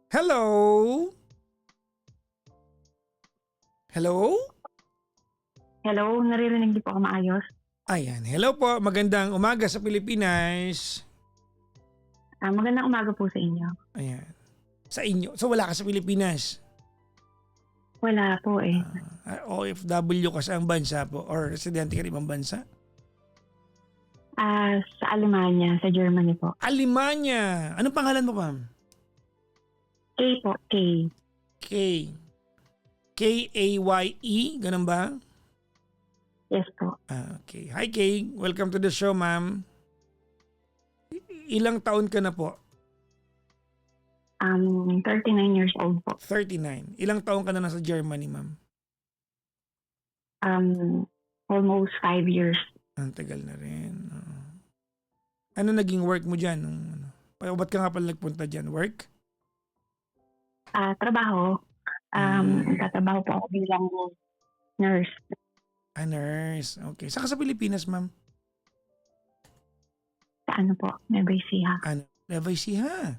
Hello? Hello? Hello, naririnig niyo po ako maayos? Ayan, hello po. Magandang umaga sa Pilipinas. Magandang umaga po sa inyo. Ayan. Sa inyo. So wala ka sa Pilipinas. Wala po eh. OFW ka sa ang bansa po or residente ka ng ibang bansa? Sa Alemanya, sa Germany po. Alemanya. Anong pangalan mo, ma'am? K po, K. K. K-A-Y-E? Ganun ba? Yes po. Okay. Hi, Kay. Welcome to the show, ma'am. Ilang taon ka na po? 39 years old po. 39. Ilang taon ka na nasa Germany, ma'am? Almost 5 years. Ang tagal na rin. Ano naging work mo dyan? Ba't ka nga pala nagpunta dyan? Work? Trabaho. Nagtatrabaho po ako bilang nurse. Nurse. Okay. Saan ka sa Pilipinas, ma'am? Sa ano po, Nueva Ecija. Nueva Ecija.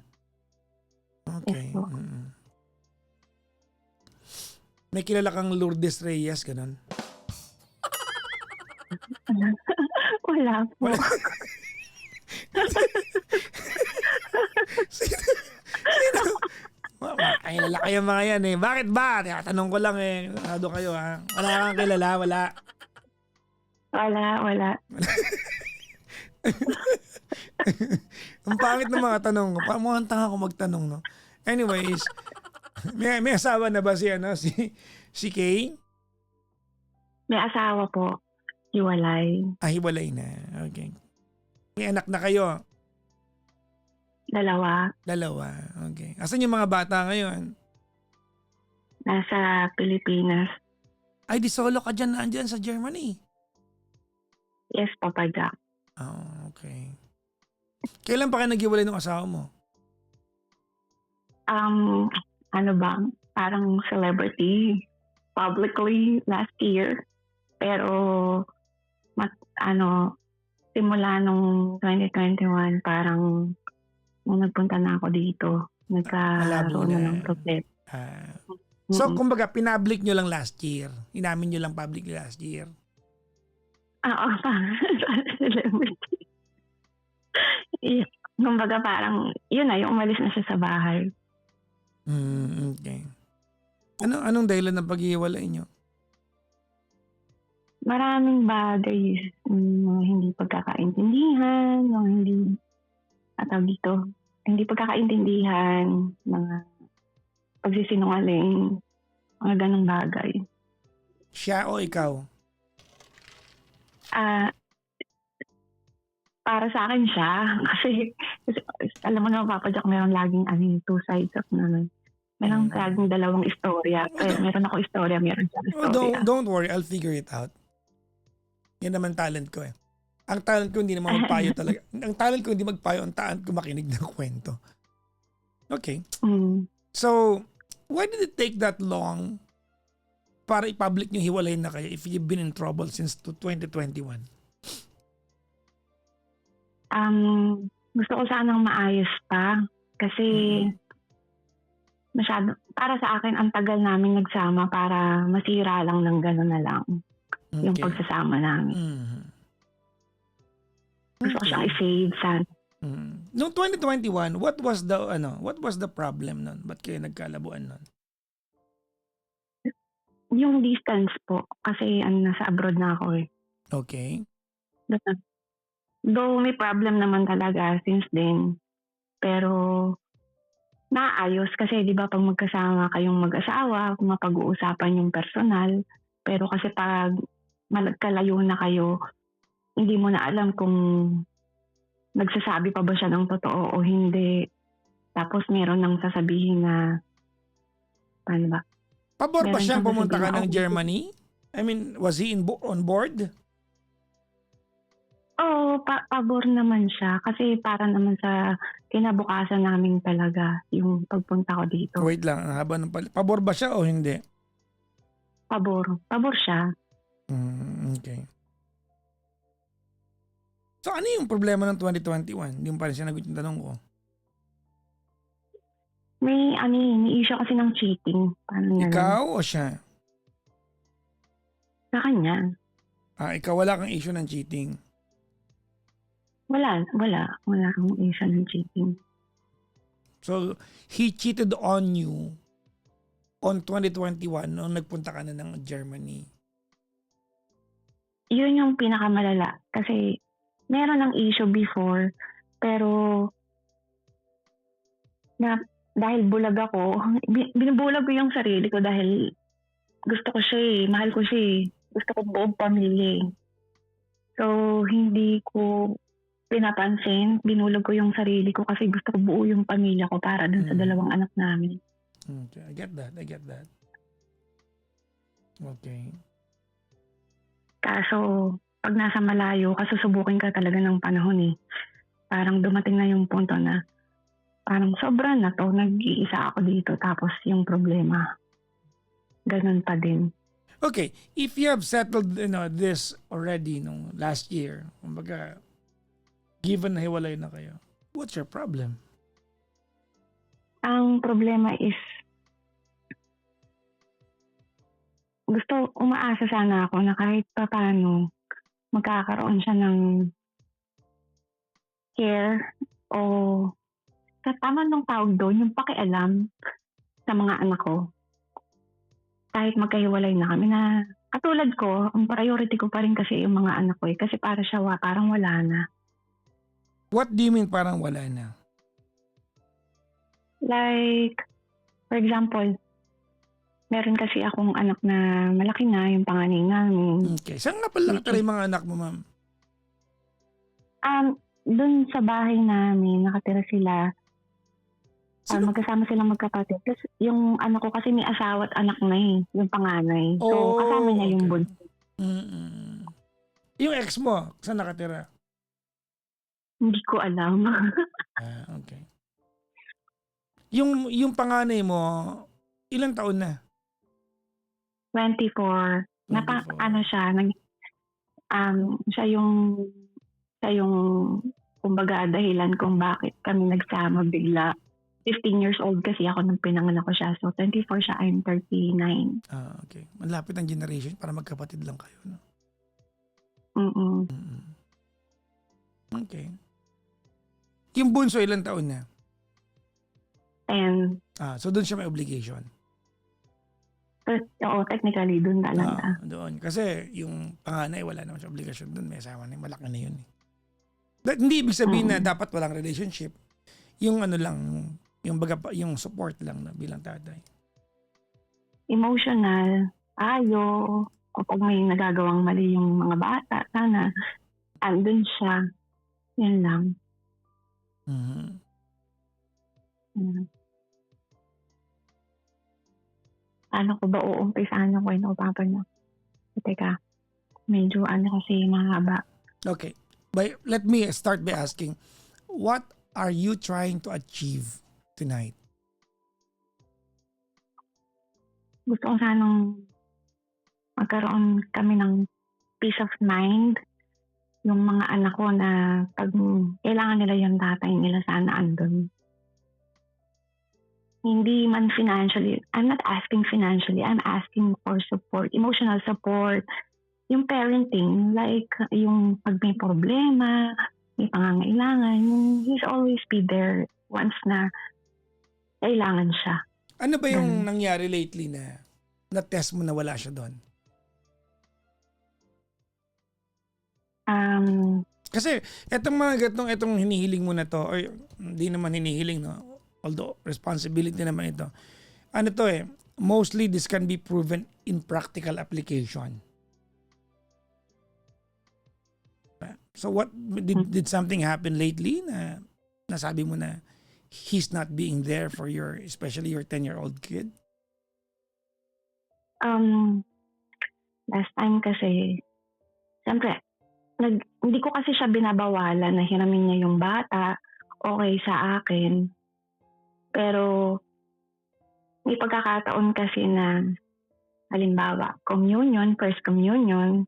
Okay. Yes po. May kilala kang Lourdes Reyes, ganun? Wala po. Sino? Ay, lalaki yung mga yan eh. Bakit ba? Tanong ko lang eh. Ano kayo ha? Wala kang kilala? Wala. Wala. Ang pangit ng mga tanong ko. Mukhang tanga ko magtanong, no? Anyways, may asawa na ba si Kay? May asawa po. Hiwalay. Hiwalay na. Okay. May anak na kayo? Dalawa. Okay. Asan yung mga bata ngayon? Nasa Pilipinas. Ay, di solo ka dyan, andyan sa Germany. Yes, Papa Jack. Oh, okay. Kailan pa kayo naghiwalay ng asawa mo? Ano ba? Parang celebrity. Publicly last year. Pero, simula nung 2021, parang nung nagpunta na ako dito, nagkaroon na ng problema. So, kumbaga, pinablik nyo lang last year. Inamin nyo lang public last year. Parang celebrity. Kumbaga parang, yun na, yung umalis na siya sa bahay. Okay. Anong dahilan ng paghihiwalay nyo? Maraming bagay, mga hindi pagkakaintindihan, mga hindi pagkakaintindihan, mga pagsisinungaling, mga ganong bagay. Siya o ikaw? Para sa akin siya, kasi alam mo naman, Papa Jack, meron laging two sides of naman. Meron laging dalawang istorya. Meron ako istorya, meron siya istorya. Don't worry, I'll figure it out. Yan naman talent ko eh. Ang talent ko hindi naman magpayo talaga. Ang talent ko hindi magpayo, ang talent ko makinig ng kwento. Okay. So, why did it take that long para i-public nyo hiwalay na kayo if you've been in trouble since 2021? Gusto ko sanang maayos pa kasi masyado, para sa akin ang tagal namin nagsama para masira lang ng gano'n na lang yung pagsasama namin. Gusto ko siyang i-save sana. Noong 2021, what was the problem nun? Ba't kayo nagkalabuan nun? Yung distance po kasi nasa abroad na ako eh. Okay. Though may problem naman talaga since then, pero naayos kasi 'di ba pag magkasama kayong mag-asawa, mapag-uusapan yung personal, pero kasi pag malagkalayo na kayo, hindi mo na alam kung nagsasabi pa ba siya ng totoo o hindi. Tapos meron nang sasabihin na paano ba? Pabor ba siyang pumunta ka ng okay. Germany? I mean, was he on board? Oo, pabor naman siya kasi para naman sa kinabukasan namin talaga yung pagpunta ko dito. Wait lang, pabor ba siya o hindi? Pabor siya. Okay. So ano yung problema ng 2021? Hindi mo pa rin sinagot yung tanong ko. May may issue kasi ng cheating. Parang gano'n. Ikaw o siya? Sa kanya. Ikaw wala kang issue ng cheating? Wala akong issue ng cheating. So, he cheated on you on 2021 nung nagpunta ka na ng Germany. Yun yung pinakamalala. Kasi meron ng issue before, pero dahil bulag ako, binubulag ko yung sarili ko dahil gusto ko siya mahal ko siya gusto ko buong pamilya. So, hindi ko pinapansin, binulag ko yung sarili ko kasi gusto ko buo yung pamilya ko para dun sa dalawang anak namin. Okay, I get that. Okay. Kaso, pag nasa malayo, kasusubukin ka talaga ng panahon Parang dumating na yung punto na parang sobra na to, nag-iisa ako dito tapos yung problema, ganun pa din. Okay, if you have settled this already nung last year, kumbaga, given na hiwalay na kayo, what's your problem? Ang problema is, umaasa sana ako na kahit paano magkakaroon siya ng care o sa tama nung tawag doon, yung pakialam sa mga anak ko. Kahit magkahiwalay na kami na katulad ko, ang priority ko pa rin kasi yung mga anak ko kasi para siya parang wala na. What do you mean parang wala na? Like, for example, meron kasi akong anak na malaki na, yung panganay namin. Okay. Saan nga pala nakatira yung mga anak mo, ma'am? Doon sa bahay namin, nakatira sila. Magkasama silang magkapatid. Kasi yung anak ko kasi may asawa at anak na yung panganay. So, kasama niya yung bunso. Yung ex mo, saan nakatira? Hindi ko alam. Okay. Yung panganay mo, ilang taon na? 24. Siya yung kumbaga dahilan kung bakit kami nagsama bigla. 15 years old kasi ako nung pinanganak ko siya. So, 24 siya, I'm 39. Okay. Malapit ang generation para magkapatid lang kayo, no? Okay. Yung bunso, ilang taon na? 10. So, doon siya may obligation? Oo, technically, doon talaga. Doon. Kasi yung panganay, wala naman siya obligasyon doon. May asawa na, malaki na yun. Hindi ibig sabihin na dapat walang relationship. Yung yung support lang na bilang tatay. Emotional, kapag may nagagawang mali yung mga bata, sana andun siya. Yan lang. Ano ko ba uumpisahan yung kwento ko, Papa niyo? Teka, medyo kasi mahaba. Okay. Let me start by asking, what are you trying to achieve tonight? Gusto ko sanang magkaroon kami ng peace of mind. Yung mga anak ko na pag kailangan nila yung tatay nila, sana andun. Hindi man financially. I'm not asking financially. I'm asking for support, emotional support. Yung parenting, like yung pag may problema, may pangangailangan, he's always be there once na kailangan siya. Ano ba yung nangyari lately na test mo na wala siya doon? Kasi etong hinihiling mo na to, or hindi naman hinihiling, no? Although responsibility naman ito. Mostly this can be proven in practical application. So what did something happen lately na nasabi mo na he's not being there for especially your 10-year-old kid? Last time kasi, siyempre, hindi ko kasi siya binabawalan na hiramin niya yung bata, okay sa akin. Pero may pagkakataon kasi na halimbawa, first communion,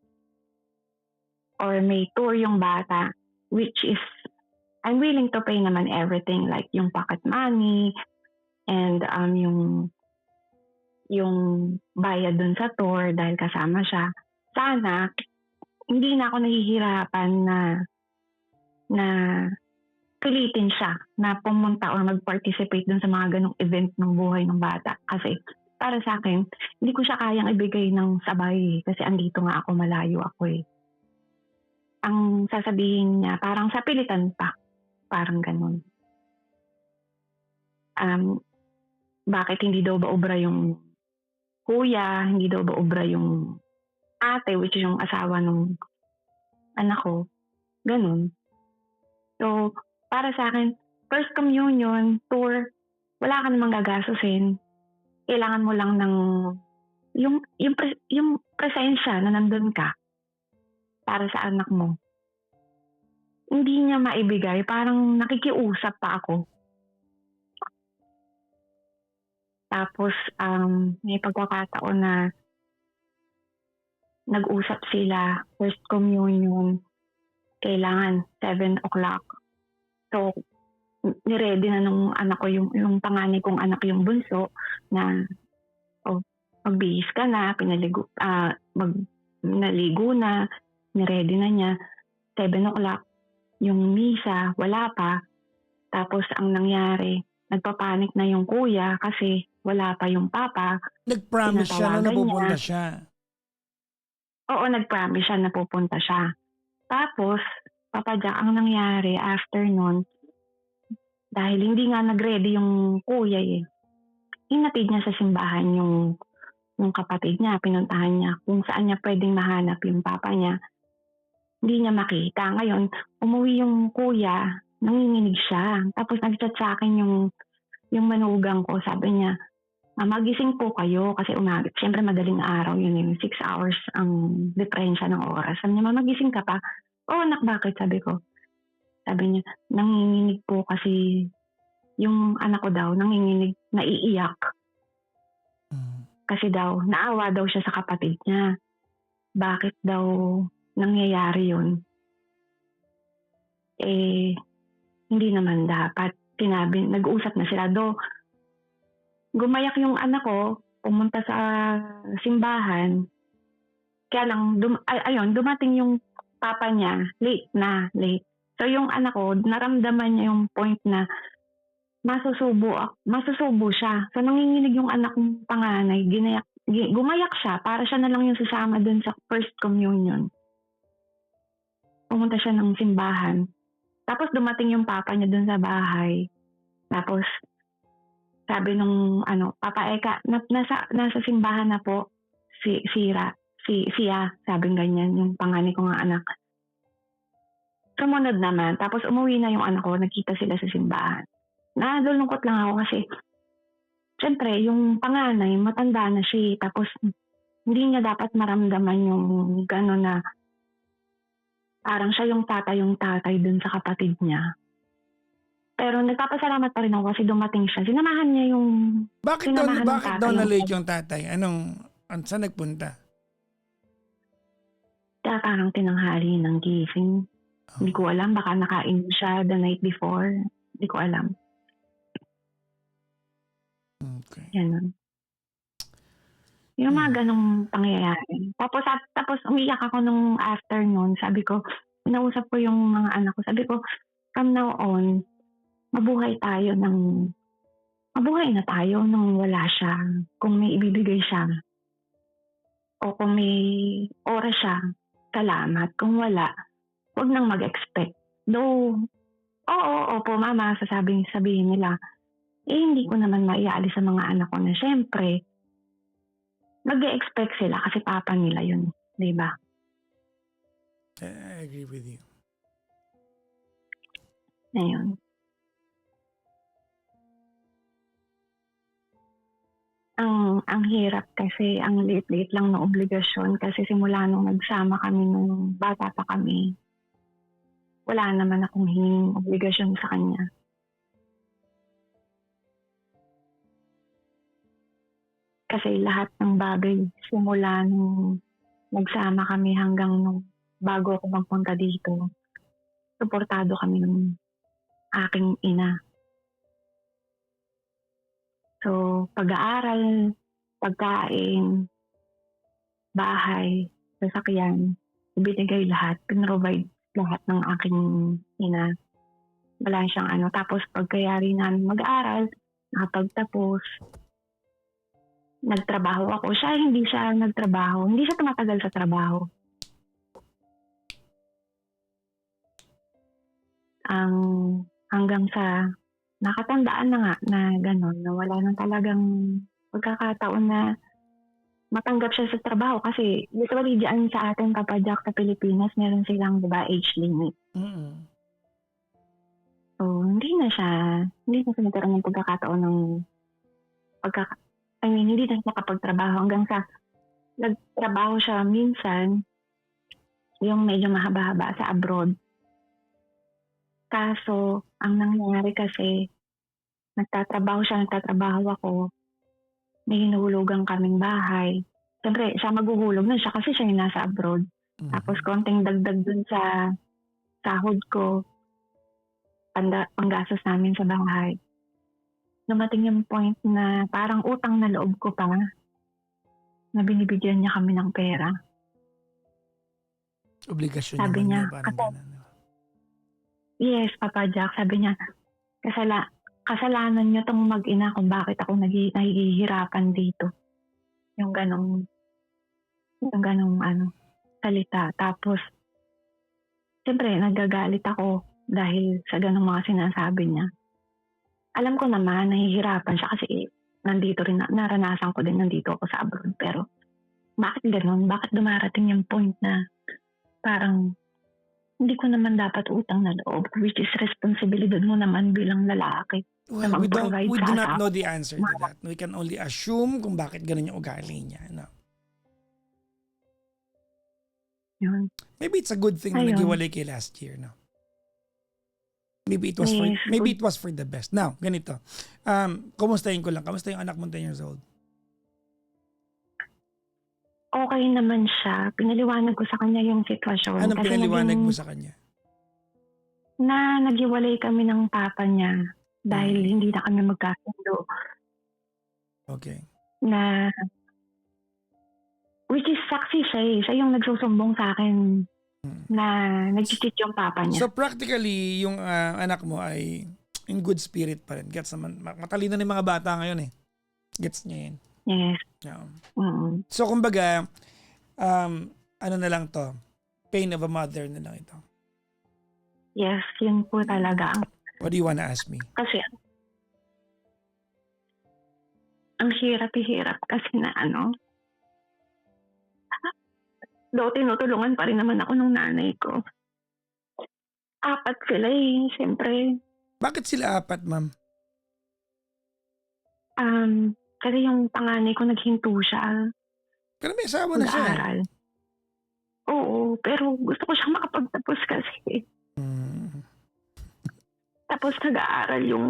or may tour yung bata, which is, I'm willing to pay naman everything, like yung pocket money, And yung bayad dun sa tour dahil kasama siya, sana hindi na ako nahihirapan na pilitin siya na pumunta or mag-participate dun sa mga ganong event ng buhay ng bata. Kasi para sa akin, hindi ko siya kayang ibigay ng sabay kasi andito nga ako, malayo ako eh. Ang sasabihin niya, parang sa pilitan pa. Parang ganun. Bakit hindi daw ba obra yung kuya, hindi daw ba obra yung ate, which is yung asawa ng anak ko. Ganun. So, para sa akin, first communion, tour, wala ka namang gagastusin. Kailangan mo lang ng yung presensya na nandun ka para sa anak mo. Hindi niya maibigay, parang nakikiusap pa ako. Tapos, may pagkakataon na nag-usap sila, first communion, kailangan 7 o'clock. So, niready na nung anak ko, yung panganay kong anak, yung bunso, na magbihis ka na, naligo na, niready na niya, 7 o'clock, yung misa, wala pa. Tapos ang nangyari, nagpapanik na yung kuya kasi wala pa yung papa. Nag-promise siya na napupunta siya. Oo, nag-promise siya na pupunta siya. Tapos, Papa Jack, ang nangyari after nun, dahil hindi nga nag-ready yung kuya eh, hinatid niya sa simbahan yung kapatid niya, pinuntahan niya kung saan niya pwedeng mahanap yung papa niya. Hindi niya makita. Ngayon, umuwi yung kuya, nanginginig siya. Tapos nag-chat sa akin yung manugang ko, sabi niya, magising po kayo kasi umaga. Siyempre madaling araw yun, yung 6 hours ang diferensya ng oras. Sabi niya, magising ka pa? Oo, anak, bakit? Sabi ko. Sabi niya, nanginginig po kasi yung anak ko daw, nanginginig, naiiyak. Kasi daw, naawa daw siya sa kapatid niya. Bakit daw nangyayari yun? Eh, hindi naman dapat. Sinabi, nag-uusap na sila do. Gumayak yung anak ko, pumunta sa simbahan. Kaya lang, dumating yung papa niya, late. So yung anak ko, naramdaman niya yung point na masusubo siya. So nanginginig yung anak kong panganay, gumayak siya para siya na lang yung sasama dun sa first communion. Pumunta siya ng simbahan. Tapos dumating yung papa niya dun sa bahay. Tapos sabi nung Papa Eka, nasa simbahan na po siya, sabing ganyan, yung panganay ko nga anak. Sumunod naman, tapos umuwi na yung anak ko, nagkita sila sa simbahan. Nalulungkot lang ako kasi, syempre, yung panganay, matanda na siya, tapos hindi niya dapat maramdaman yung gano'n na parang siya yung tatay dun sa kapatid niya. Pero nagpapasalamat pa rin ako kasi dumating siya. Sinamahan niya yung... Bakit daw na-late yung tatay? Saan nagpunta? Parang tinanghali ng gising. Hindi ko alam. Baka nakain siya the night before. Hindi ko alam. Okay. Yan. Yung mga ganong pangyayari. Tapos umiyak ako nung afternoon. Sabi ko, pinausap ko yung mga anak ko. Sabi ko, from now on, mabuhay na tayo nang wala siya. Kung may ibibigay siya. O kung may oras siya, salamat. Kung wala, huwag nang mag-expect. Though, opo mama, sabihin nila, hindi ko naman maiaalis sa mga anak ko na syempre, mag-expect sila kasi papa nila yun. Diba? I agree with you. Ayun. Ang hirap kasi ang liit-liit lang na obligasyon kasi simula nung nagsama kami nung bata pa kami, wala naman akong hinging obligasyon sa kanya. Kasi lahat ng bagay simula nung nagsama kami hanggang nung bago ako magpunta dito, suportado kami ng aking ina. So, pag-aaral, pagkain, bahay, sasakyan, ibinigay lahat, pinrovide lahat ng aking ina. Wala siyang ano. Tapos pagkayari namin mag-aaral, nakapagtapos, nagtrabaho ako. Hindi siya nagtrabaho. Hindi siya tumatagal sa trabaho. Hanggang sa nakatandaan na nga na gano'n, na wala nang talagang pagkakataon na matanggap siya sa trabaho kasi usually diyan sa atin, Papa Jack, sa Pilipinas, meron silang, di ba, age limit. Mm-hmm. So, hindi na siya nagkaroon ng pagkakataon ng hindi na siya nakapagtrabaho hanggang sa nagtrabaho siya minsan yung medyo mahaba-haba sa abroad. Kaso, ang nangyari kasi, nagtatrabaho ako, may hinuhulugan kaming bahay. Siyempre, siya maghuhulog na siya kasi siya yung nasa abroad. Mm-hmm. Tapos konting dagdag dun sa sahod ko, panggastos namin sa bahay. Dumating yung point na parang utang na loob ko pa na binibigyan niya kami ng pera. Obligasyon sabi niya, parang ganun. Yes, Papa Jack, sabi niya, kasalanan niyo tong mag-ina kung bakit ako nahihirapan dito. Yung ganong salita. Tapos, siyempre, nagagalit ako dahil sa ganong mga sinasabi niya. Alam ko naman, nahihirapan siya kasi nandito rin, naranasan ko din, nandito ako sa abroad. Pero, bakit ganon? Bakit dumarating yung point na parang hindi ko naman dapat utang na loob, which is responsibilidad mo naman bilang lalaki. Well, we do not know the answer to that. We can only assume kung bakit ganun yung ugali niya. No? Yun. Maybe it's a good thing na naghiwalay kay last year. No? Maybe it was for the best. Now, ganito. Kumustahin ko lang. Kamusta yung anak mo 10 years old? Okay naman siya. Pinaliwanag ko sa kanya yung sitwasyon. Anong pinaliwanag mo sa kanya? Na naghiwalay kami ng papa niya dahil hindi na kami magkasundo. Okay. Which is saksi siya eh. Siya yung nagsusumbong sa akin na nag-cheat yung papa niya. So practically, yung anak mo ay in good spirit pa rin. Gets naman. Matalino na yung mga bata ngayon eh. Gets niya yun. Yes. Yeah. Mm-hmm. So kumbaga, ano na lang to, pain of a mother na lang ito. Yes, yun po talaga. What do you wanna ask me? Kasi, ang hirap kasi na though tinutulungan pa rin naman ako ng nanay ko. 4 sila eh, siyempre. Bakit sila 4, ma'am? Kasi yung panganay ko naghinto siya. Pero may asawa na siya. Mag-aaral. Oo, pero gusto ko siyang makapagtapos kasi. Tapos nag-aaral yung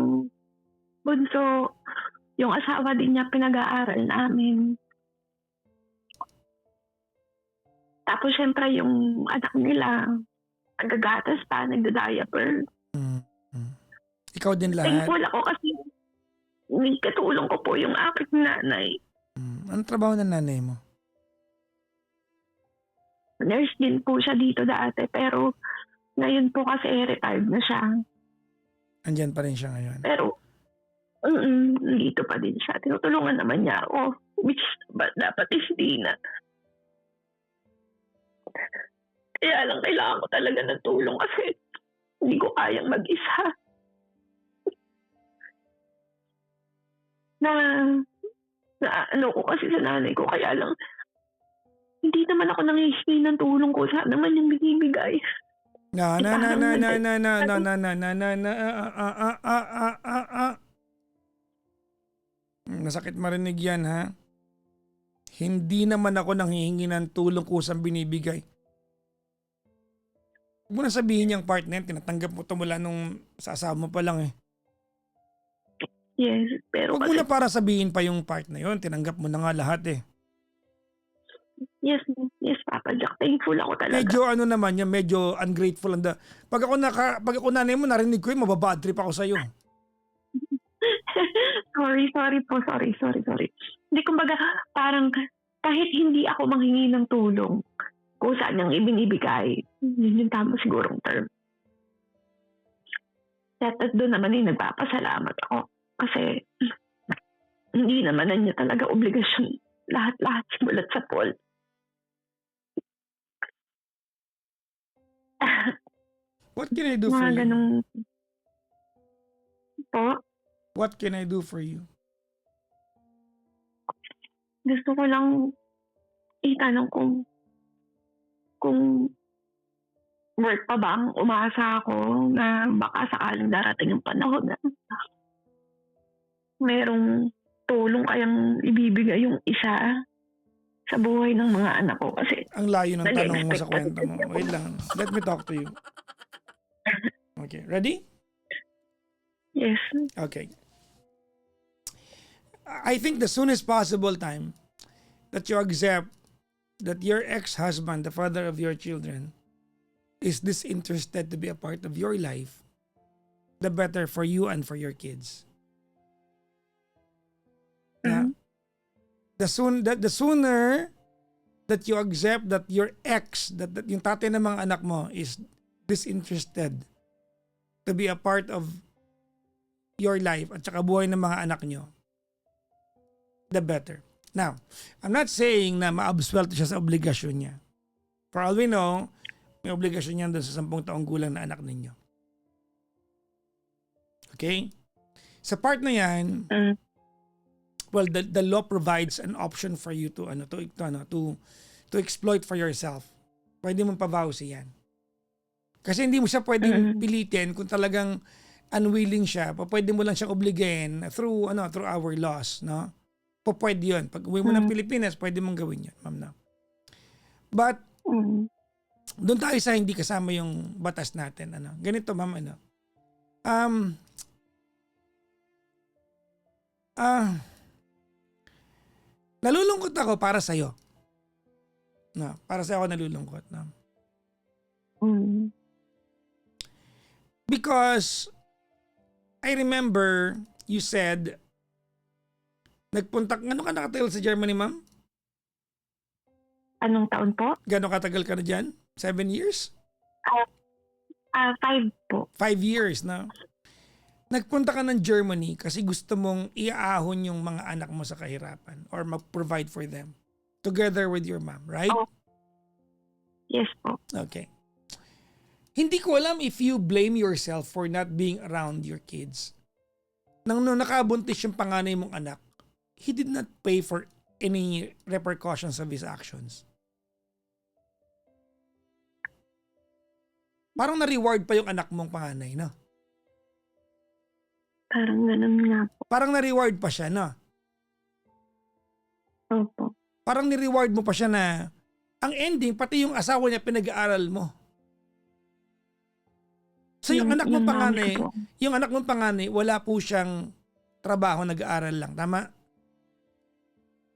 bunso. Yung asawa din niya pinag-aaral namin. Tapos syempre yung anak nila, nagagatas pa, nagda-diaper. Ikaw din lahat? Thankful ako kasi may katulong ko po yung aking nanay. Anong trabaho ng nanay mo? Nurse din po siya dito dati, pero ngayon po kasi retired na siya. Andyan pa rin siya ngayon? Pero, dito pa din siya. Tinutulungan naman niya ako, which dapat hindi na. Kaya lang kailangan ko talaga ng tulong kasi hindi ko kayang mag-isa. Na ko kasi sa nanay ko, kaya lang hindi naman ako nangihingi ng tulong ko, sa naman yung binibigay. Masakit marinig yan, ha? Hindi naman ako nanghihingi ng tulong kung saan binibigay. Huwag mo na sabihin yung partner, tinatanggap mo ito mula nung sa asawa mo pa lang eh. Yes, pero huwag mo na para sabihin pa yung part na yun, tinanggap mo na nga lahat eh. Yes, Papa Jack, thankful ako talaga. Medyo ano naman yan, medyo ungrateful. Pag ako nanay mo, narinig ko yun, mababad trip ako sa'yo. Sorry po. Sorry. Hindi, kumbaga, parang kahit hindi ako manghingi ng tulong, kung saan niyang ibinibigay, yun yung tama sigurong term. At doon naman nagpapasalamat ako. Kasi hindi naman na niya talaga obligasyon lahat simulat sa Paul. What can I do for Mga you? ganun po. What can I do for you? Gusto ko lang itanong kung worth pa ba ang umasa ako na baka sakaling darating yung panahon na merong tulong kayang ibibigay yung isa sa buhay ng mga anak ko. Kasi ang layo ng tanong mo sa nag-expect kwento mo. Wait lang. Let me talk to you. Okay. Ready? yes. Okay. I think the soonest possible time that you accept that your ex-husband, the father of your children, is disinterested to be a part of your life, the better for you and for your kids. Mhm. The sooner that you accept that your ex, that yung tatay ng mga anak mo is disinterested to be a part of your life at saka buhay ng mga anak nyo, the better. Now, I'm not saying na ma-absuelto siya sa obligasyon niya. For all we know, may obligasyon niya doon sa 10 taong gulang na anak ninyo. Okay? Sa part na yan, well, the law provides an option for you to exploit for yourself. Pwede mong pavowsy yan. Kasi hindi mo siya pwedeng pilitin kung talagang unwilling siya. Pwede mo lang siyang obligayin through our laws, no? Pwede yun. Pag uwi mo ng Pilipinas, pwede mong gawin yun, ma'am, na. But doon tayo sa hindi kasama yung batas natin, Ganito, ma'am, nalulungkot ako para sa iyo. No, para sa ako nalulungkot, no. Because I remember you said ano ka nakatagal sa Germany, ma'am? Anong taon po? Gano'ng katagal ka na dyan? 7 years? 5 po. 5 years na. Nagpunta ka ng Germany kasi gusto mong iaahon yung mga anak mo sa kahirapan or mag-provide for them together with your mom, right? Oh. Yes po. Okay. Hindi ko alam if you blame yourself for not being around your kids. Nang nakabuntis yung panganay mong anak, he did not pay for any repercussions of his actions. Parang na-reward pa yung anak mong panganay, no? Parang ganun nga po. Parang na-reward pa siya, no? Opo. Parang ni-reward mo pa siya na ang ending, pati yung asawa niya pinag-aaral mo. So yung anak mong panganay, wala po siyang trabaho, nag-aaral lang. Tama?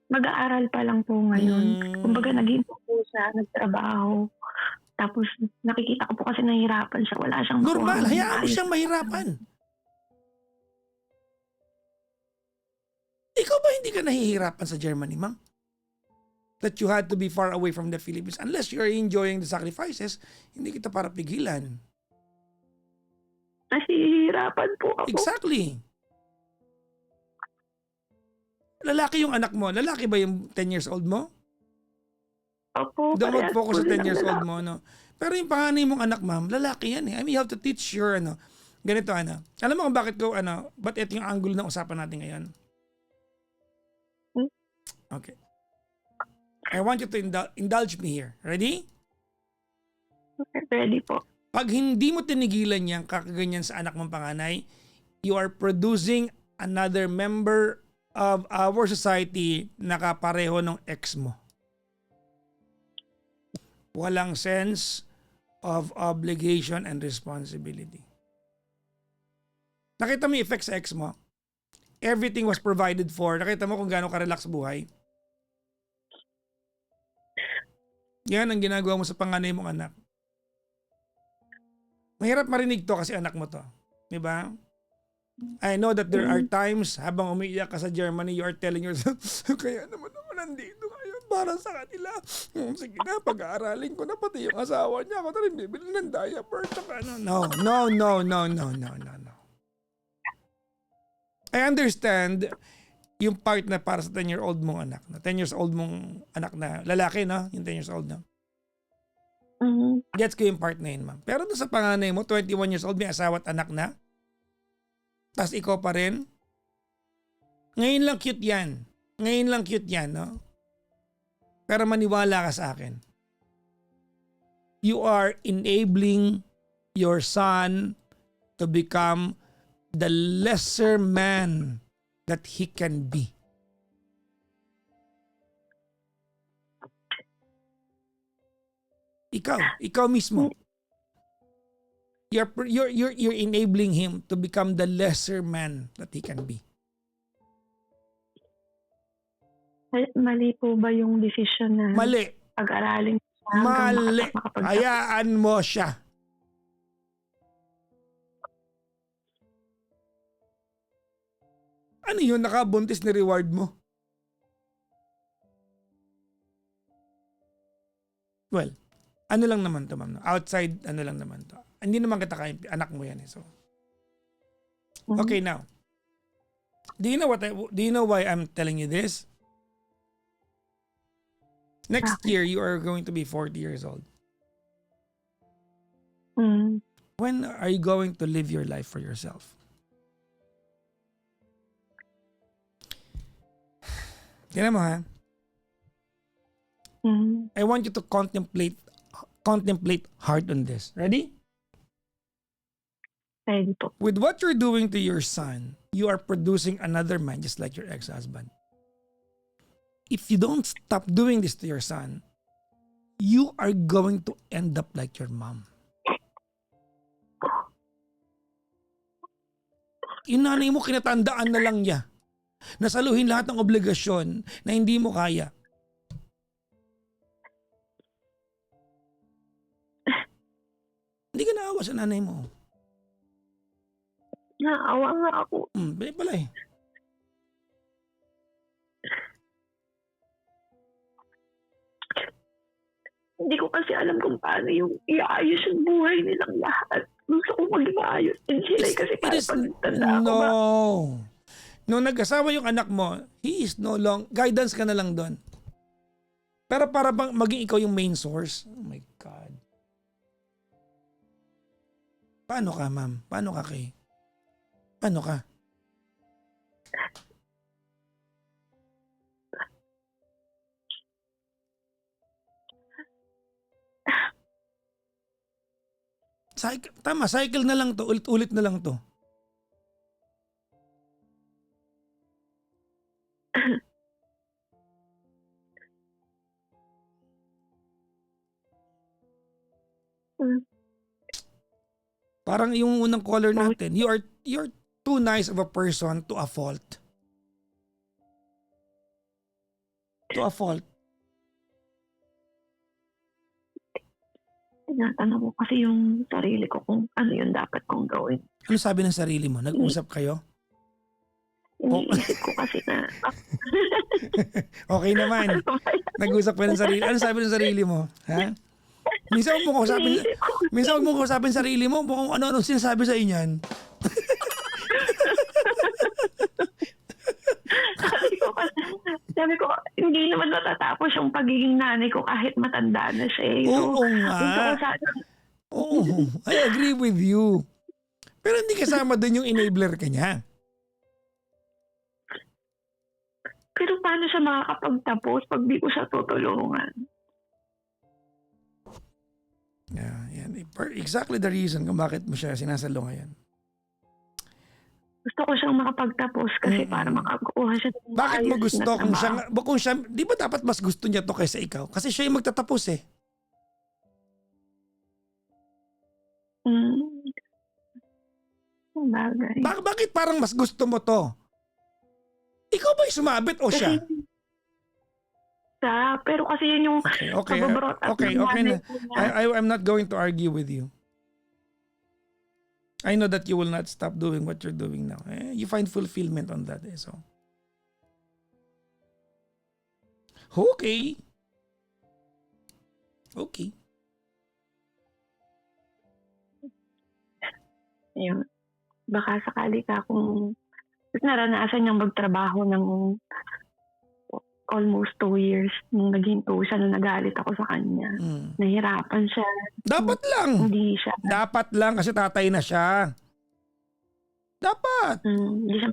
Mag-aaral pa lang po ngayon. Kumbaga nag-iipon po siya, nagtrabaho. Tapos nakikita ko po kasi nahihirapan siya. Wala siyang makuha. Normal, hayaan mo siyang mahirapan. Ikaw ba hindi ka nahihirapan sa Germany, ma'am? That you had to be far away from the Philippines. Unless you are enjoying the sacrifices, hindi kita para pigilan. Nahihirapan po ako. Exactly. Lalaki yung anak mo. Lalaki ba yung 10 years old mo? Opo. Don't mag-focus sa 10 years old mo, no? Pero yung panganay mong anak, ma'am, lalaki yan eh. I mean, you have to teach your, ganito, Alam mo kung bakit ba't ito yung angle ng usapan natin ngayon? Okay. I want you to indulge me here. Ready? Ready po. Pag hindi mo tinigilan yung kakaganyan sa anak mong panganay, you are producing another member of our society na kapareho ng ex mo. Walang sense of obligation and responsibility. Nakita mo yung effect sa ex mo? Everything was provided for. Nakita mo kung gaano ka-relax buhay? Yan ang ginagawa mo sa panganay mong anak. Mahirap marinig to kasi anak mo to. Diba? I know that there are times habang umiiyak ka sa Germany, you are telling yourself, kaya naman ako nandito ngayon para sa kanila. Sige na, pag-aaralin ko na pati yung asawa niya. Ako na rin bibili ng diaper. No, no, no, no, no, no, no, no. I understand yung part na para sa 10-year-old mong anak. 10 years old mong anak na lalaki, no? Yung 10 years old na. Gets ko yung part na yun, ma'am. Pero doon sa panganay mo, 21 years old, may asawa at anak na. Tapos ikaw pa rin. Ngayon lang cute yan. Ngayon lang cute yan, no? Pero maniwala ka sa akin. You are enabling your son to become the lesser man that he can be. Ikaw mismo. You're enabling him to become the lesser man that he can be. Mali po ba yung decision na Mali. pag-aralin siya Mali. Hayaan mo siya. Ano yun? Nakabuntis na reward mo? Well, ano lang naman to, ma'am. Outside, ano lang naman to. Hindi naman kita kaya, anak mo yan eh. So. Okay, now. Do you know why I'm telling you this? Next year, you are going to be 40 years old. When are you going to live your life for yourself? Tignan mo, ha? I want you to contemplate hard on this. Ready? Ready po. With what you're doing to your son, you are producing another man just like your ex-husband. If you don't stop doing this to your son, you are going to end up like your mom. Yung nanay mo, kinatandaan na lang niya. Nasaluhin lahat ng obligasyon na hindi mo kaya. Hindi ka naawa sa nanay mo. Naawa nga ako. Pala eh. Hindi ko kasi alam kung paano yung iayos yung buhay nilang lahat. Gusto ko maging maayos. And sila kasi para pag nagtanda ako ba? No. Nung nag-asawa yung anak mo, he is no long, guidance ka na lang doon. Pero para bang maging ikaw yung main source? Oh my God. Paano ka, ma'am? Paano ka, Kay? Paano ka? Cycle na lang to. Ulit-ulit na lang to. Parang yung unang caller natin, you're too nice of a person to a fault. To a fault. Tinatanong ko kasi yung sarili ko kung ano yung dapat kong gawin. Ano sabi ng sarili mo? Nag-usap kayo? Iniisip ko kasi na... Okay naman. Nag-usap pa ng sarili. Ano sabi ng sarili mo? Ha? Minsan huwag mo kausapin sarili mo kung ano-ano sinasabi sa inyan. Sabi ko, hindi naman matatapos yung pagiging nanay ko kahit matanda na siya. Oo nga. Oo, I agree with you. Pero hindi kasama doon yung enabler ka niya. Pero paano siya makakapagtapos pag di ko siya tutulungan? Yeah, yan. Exactly the reason kung bakit mo siya sinasalo ngayon. Gusto ko siyang makapagtapos kasi para makakuha siya. Bakit mo gusto kung siya, di ba dapat mas gusto niya to kaysa ikaw? Kasi siya yung magtatapos eh. Bagay. Bakit parang mas gusto mo to? Ikaw ba yung sumabit o siya? Pero kasi yun yung Okay na. I'm not going to argue with you. I know that you will not stop doing what you're doing now. You find fulfillment on that. So, okay. Okay. Ayun. Baka sakali ka kung naranasan niyang magtrabaho ng almost 2 years nung naghinto siya nung nagalit ako sa kanya. Nahirapan siya. Dapat lang. Hindi siya. Dapat lang kasi tatay na siya. Dapat. Hindi siya.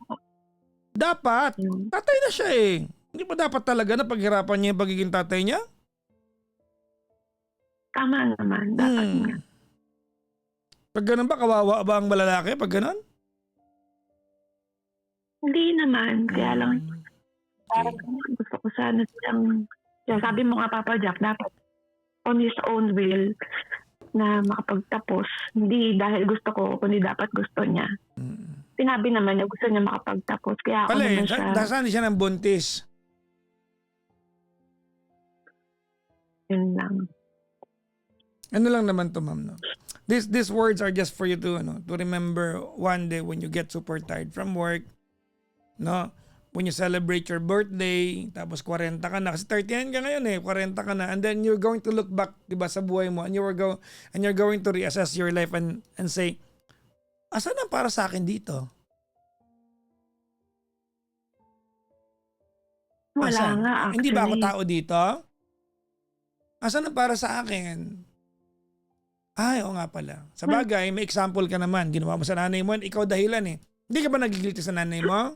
Dapat. Tatay na siya eh. Hindi ba dapat talaga na paghirapan niya yung pagiging tatay niya? Tama naman. Dapat nga. Pag ganun ba, kawawa ba ang malalaki pag ganun? Hindi naman. Kaya lang, parang gusto ko sana silang, sabi mo nga Papa Jack, dapat on his own will na makapagtapos. Hindi dahil gusto ko, kundi dapat gusto niya. Sinabi naman niya gusto niya makapagtapos. Kaya ako naman siya. Saan siya ng buntis? Yun lang. Ano lang naman to, ma'am, no? These words are just for you to remember one day when you get super tired from work, no? When you celebrate your birthday, tapos 40 ka na, kasi 39 ka ngayon 40 ka na, and then you're going to look back, 'di ba, sa buhay mo, and you're going to reassess your life and say, asan ang para sa akin dito? Wala nga, actually. Hindi ba ako tao dito? Asan ang para sa akin? Ay, oo nga pala. Sa bagay, may example ka naman. Ginawa mo sa nanay mo, ikaw dahilan eh. Hindi ka ba nagigilty sa nanay mo?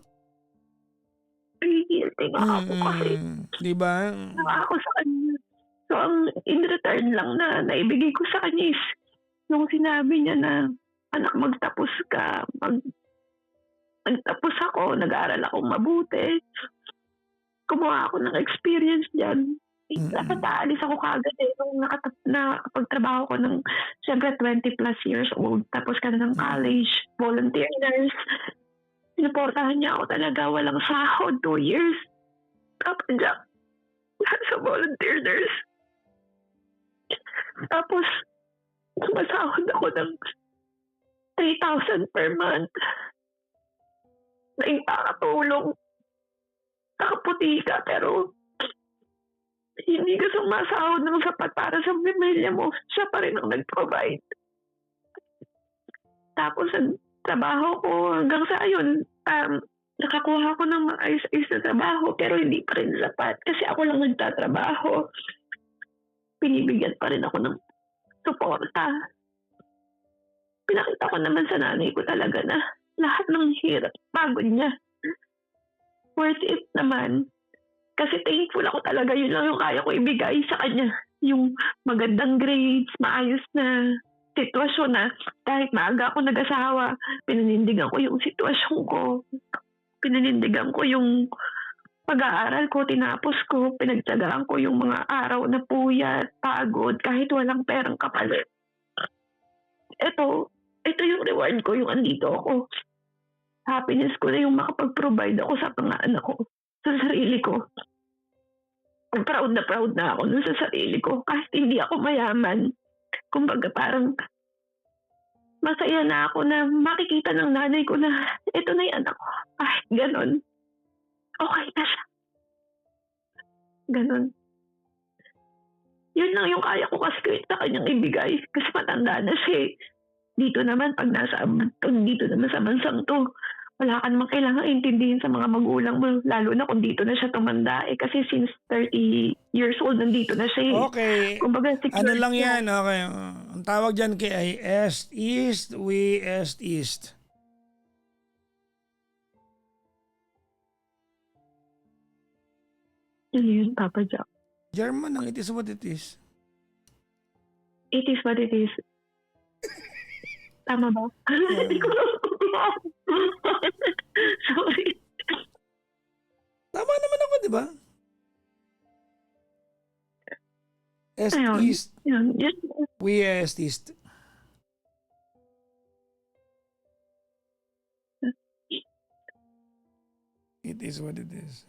Nagigilty nga ako kasi. Di ba? Ako sa kanya. So, ang in return lang na naibigay ko sa kanya is nung sinabi niya na, anak, magtapos ka. Nagtapos ako, nag-aaral ako mabuti. Kumuha ako ng experience dyan. Dapat aalis ako kaagad nung nakapagtrabaho ko ng siyempre 20 plus years old. Tapos ka na ng college, volunteer nurse. Sinuportahan niya ako talaga, walang sahod, 2 years. Tapos dyan, sa volunteer nurse. Tapos, masahod ako ng 3,000 per month. Na nakatulong. Nakaputi ka, pero hindi ka sumasahod ng sapat para sa pamilya mo. Siya pa rin ang nag-provide. Tapos, ang trabaho ko hanggang sa ayun, nakakuha ko ng maayos-ayos na trabaho pero hindi pa rin sapat. Kasi ako lang nagtatrabaho. Pinibigyan pa rin ako ng suporta. Pinakita ko naman sa nanay ko talaga na lahat ng hirap, pagod niya. Worth it naman. Kasi thankful ako talaga, yun lang yung kaya ko ibigay sa kanya. Yung magandang grades, maayos na sitwasyon na kahit maaga ako nag-asawa, pinanindigan ko yung sitwasyon ko. Pinanindigan ko yung pag-aaral ko, tinapos ko, pinagtyagaan ko yung mga araw na puyat, pagod, kahit walang perang kapalit. Ito yung reward ko, yung andito ako. Happiness ko na yung makapag-provide ako sa mga anak ko. Sa sarili ko. Proud na ako dun sa sarili ko. Kahit hindi ako mayaman. Kumbaga parang masaya na ako na makikita ng nanay ko na ito na yung anak ko. Kahit ganon. Okay na siya. Ganon. Yun lang yung kaya ko kasi sa kanyang ibigay. Kasi matanda na siya. Dito naman, pag dito naman sa bansang to, wala ka namang kailangan intindihin sa mga magulang mo, lalo na kung dito na siya tumanda. Kasi since 30 years old, nandito na siya. Okay. Kumbaga, ano lang yan, okay. Ang tawag dyan kay ay East, we East. Ano yun, Papa Jack? German, it is what it is. It is what it is. Tama ba? Hindi ko lang. Sorry. Tama naman ako, di ba? East. We East. It is what it is.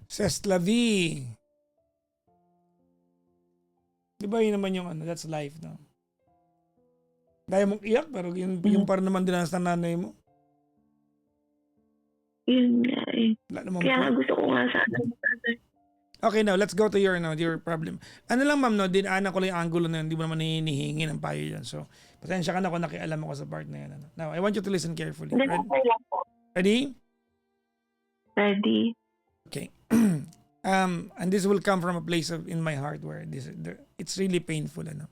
C'est la vie. Di ba yun naman yung that's life, no? Daya mong iyak pero yung para naman dinanas ng nanay mo. Yun nga eh. Wala namang Kaya point. gusto ko nga sana. Okay, now let's go to your problem. Ano lang ma'am, no, dinaanan ko lang yung angulo na yun, hindi mo naman hinihingi ng payo yan. So, pasensya ka na kung nakialam ako sa part na yan. Ano. Now, I want you to listen carefully. Hindi, okay lang po. Ready? Ready? Okay. And this will come from a place of in my heart where it's really painful. Ano.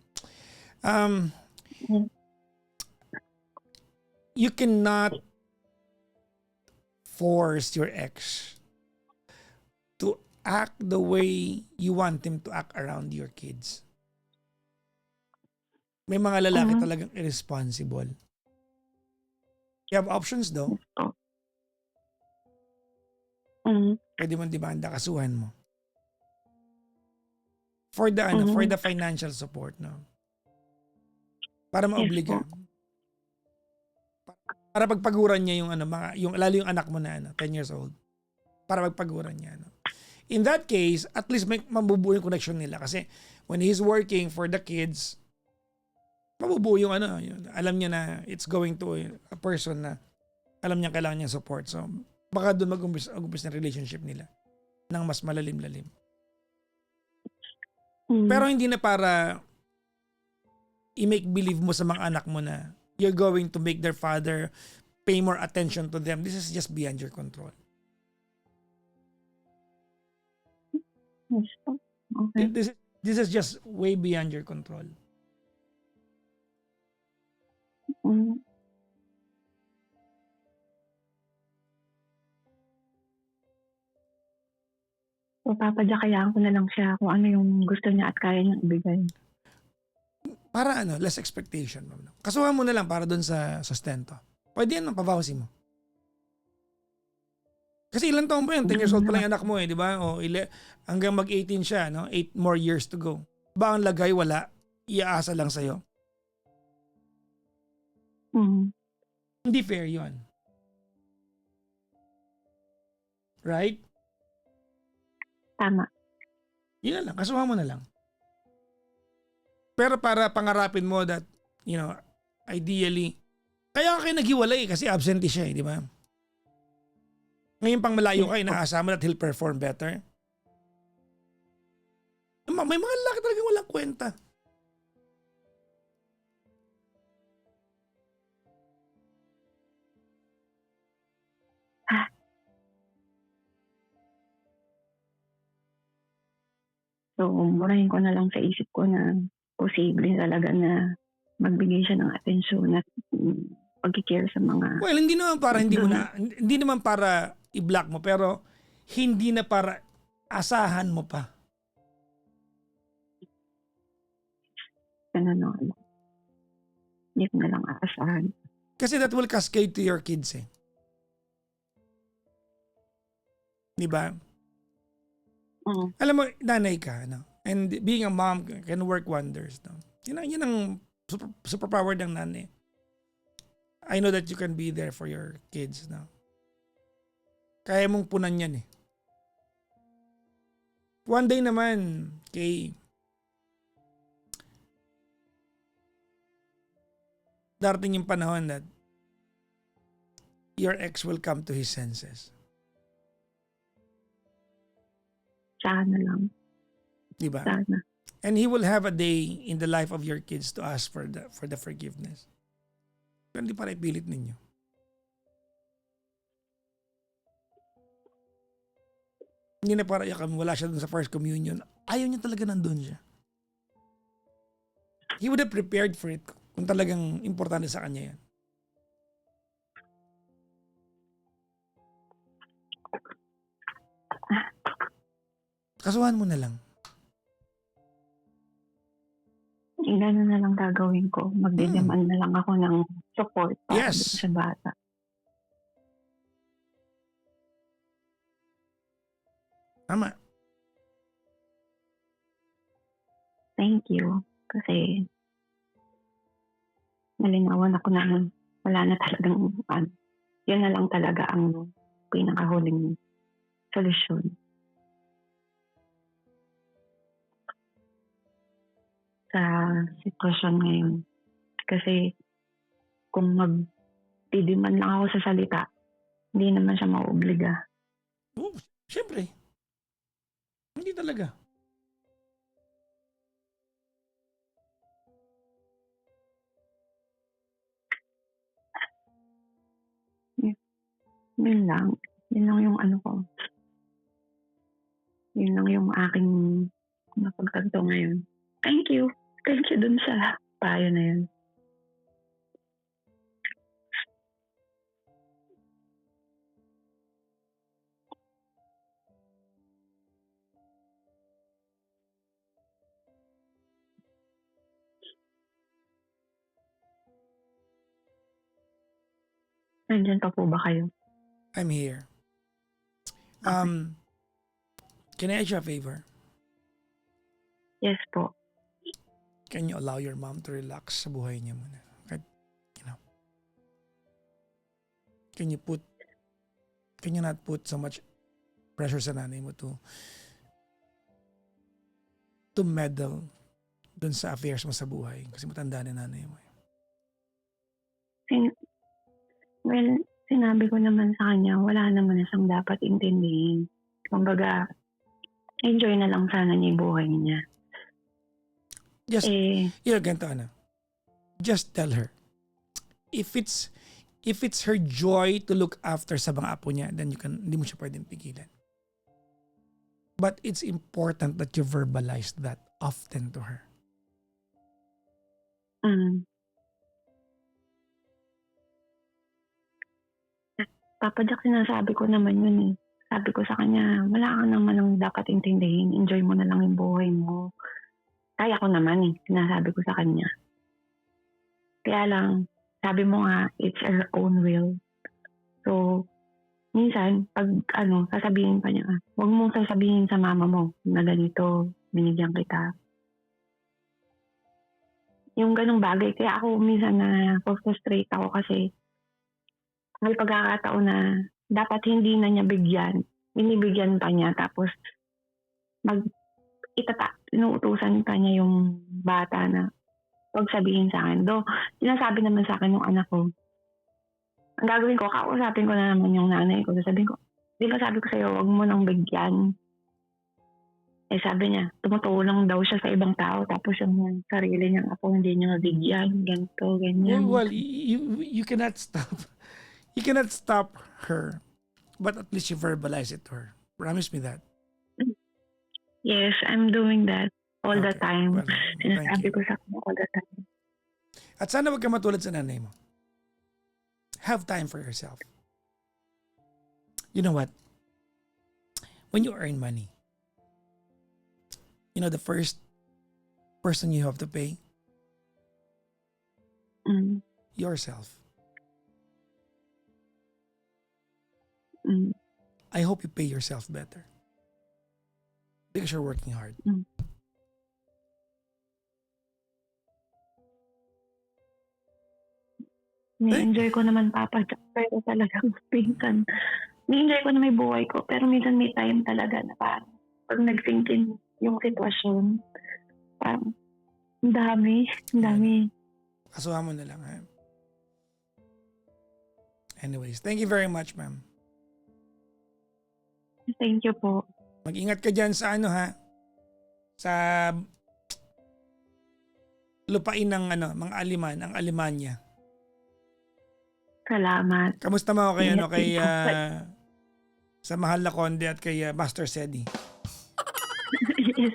You cannot force your ex to act the way you want him to act around your kids. May mga lalaki talagang irresponsible. You have options though. Pwede mong demanda, kasuhan mo. For the for the financial support, no. Para maobliga. Para pagpaguran niya yung lalo yung anak mo na 10 years old. Para pagpaguran niya, no. In that case, at least may mabubuo yung connection nila kasi when he's working for the kids, mabubuo yung alam niya na it's going to a person na alam niya kailangan niya support. So, baka doon mag-umpis na relationship nila ng mas malalim-lalim. Pero hindi na para i-make believe mo sa mga anak mo na you're going to make their father pay more attention to them. This is just beyond your control. Okay. This is just way beyond your control. So, papadyakayaan ko na lang siya kung ano yung gusto niya at kaya niyang ibigay. Para less expectation. Kasuhan mo na lang para doon sa sustento. Pwede yan, pabawasi mo. Kasi ilang taon pa yan? 10 years old pa lang yung anak mo di ba? O hanggang mag-18 siya, 8 more years to go. Ba ang lagay, wala. Iaasa lang sa'yo. Hindi fair yun. Right? Tama. Yun na lang, kasuhan mo na lang. Pero para pangarapin mo that, ideally, kaya kayo naghiwalay kasi absentee siya di ba? Ngayon pang malayo ka, inaasa mo that he'll perform better. May mga lalaki talagang walang kwenta. So, murahin ko na lang sa isip ko na posible talaga na magbigay siya ng atensyon at pag-care sa mga... Well, hindi naman para i-block mo, pero hindi na para asahan mo pa. Ganun. Hindi ko na lang aasahan. Kasi that will cascade to your kids Di ba? Alam mo, nanay ka, and being a mom can work wonders. Yun ang superpower ng nanay. I know that you can be there for your kids. Kaya mong punan yan One day naman, darating yung panahon that your ex will come to his senses. Sana lang. Diba? Sana. And he will have a day in the life of your kids to ask for the forgiveness. Pero hindi para ipilit ninyo. Hindi na para wala siya dun sa first communion. Ayaw niya talaga nandun siya. He would have prepared for it kung talagang importante sa kanya yan. Kasuhan mo na lang. Gano'n na lang gagawin ko. Magdidemand na lang ako ng support para sa bata. Tama. Thank you. Kasi nalinawan ako na wala na talagang yun na lang talaga ang pinakahuling solusyon. Sa sitwasyon ngayon. Kasi kung magdidiman lang ako sa salita, hindi naman siya mauobliga. Oh, syempre. Hindi talaga. Yun lang. Yun lang yung ano ko. Yun lang yung aking napagtanto ngayon. Thank you. Thank you dun sa payo na yun. Nandyan pa po ba kayo? I'm here. Can I ask you a favor? Yes po. Can you allow your mom to relax sa buhay niya muna? Kahit, can you not put so much pressure sa nanay mo to meddle dun sa affairs mo sa buhay? Kasi matanda na nanay mo. Well, sinabi ko naman sa kanya, wala naman na siyang dapat intindihin. Kumbaga, enjoy na lang sana niya yung buhay niya. Just, ganito ano. Just tell her. If it's her joy to look after sa mga apo niya, then hindi mo siya pwedeng pigilan. But it's important that you verbalize that often to her. Papa Jack, sinasabi ko naman yun eh. Sabi ko sa kanya, wala ka naman ang dapat intindihin. Enjoy mo na lang yung buhay mo. Kaya ko naman eh. Sinasabi ko sa kanya. Kaya lang, sabi mo nga, it's her own will. So, minsan, pag sasabihin pa niya, huwag mong sasabihin sa mama mo na ganito, binigyan kita. Yung ganong bagay. Kaya ako minsan na frustrate ako kasi may pagkakataon na dapat hindi na niya bigyan. Binibigyan pa niya. Tapos, inuutusan pa niya yung bata na huwag sabihin sa akin. Though, sinasabi naman sa akin ng anak ko, ang gagawin ko, kausapin ko na naman yung nanay ko. Sabihin ko, di ba sabi ko sa'yo, huwag mo nang bigyan. Eh sabi niya, tumutulong daw siya sa ibang tao. Tapos yung sarili niyang apo, hindi niya mabigyan. Ganito, ganyan. Well, you cannot stop. You cannot stop her. But at least you verbalize it to her. Promise me that. Yes, I'm doing that all the time. Well, sinasabi ko sa kanya all the time. At sana wag ka matulad sa nanay mo. Have time for yourself. You know what? When you earn money, the first person you have to pay? Yourself. I hope you pay yourself better. Because you're working hard. Ni-enjoy ko naman, Papa Jack, pero talagang minsan, ni-enjoy ko na may buhay ko, pero minsan may time talaga na parang pag nag-thinking yung sitwasyon, parang ang dami. Kasuhan mo na lang, ha? Anyways, thank you very much, ma'am. Thank you po. Mag-ingat ka dyan sa sa lupain ng mga aliman, ang Alemanya. Salamat. Kamusta mo kay sa mahal na Conde at kay Master Sedi? Yes.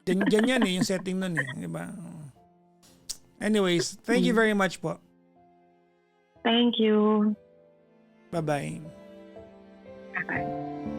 Ganyan yung setting nun eh, di ba? Anyways, thank you very much po. Thank you. Bye-bye. Bye-bye.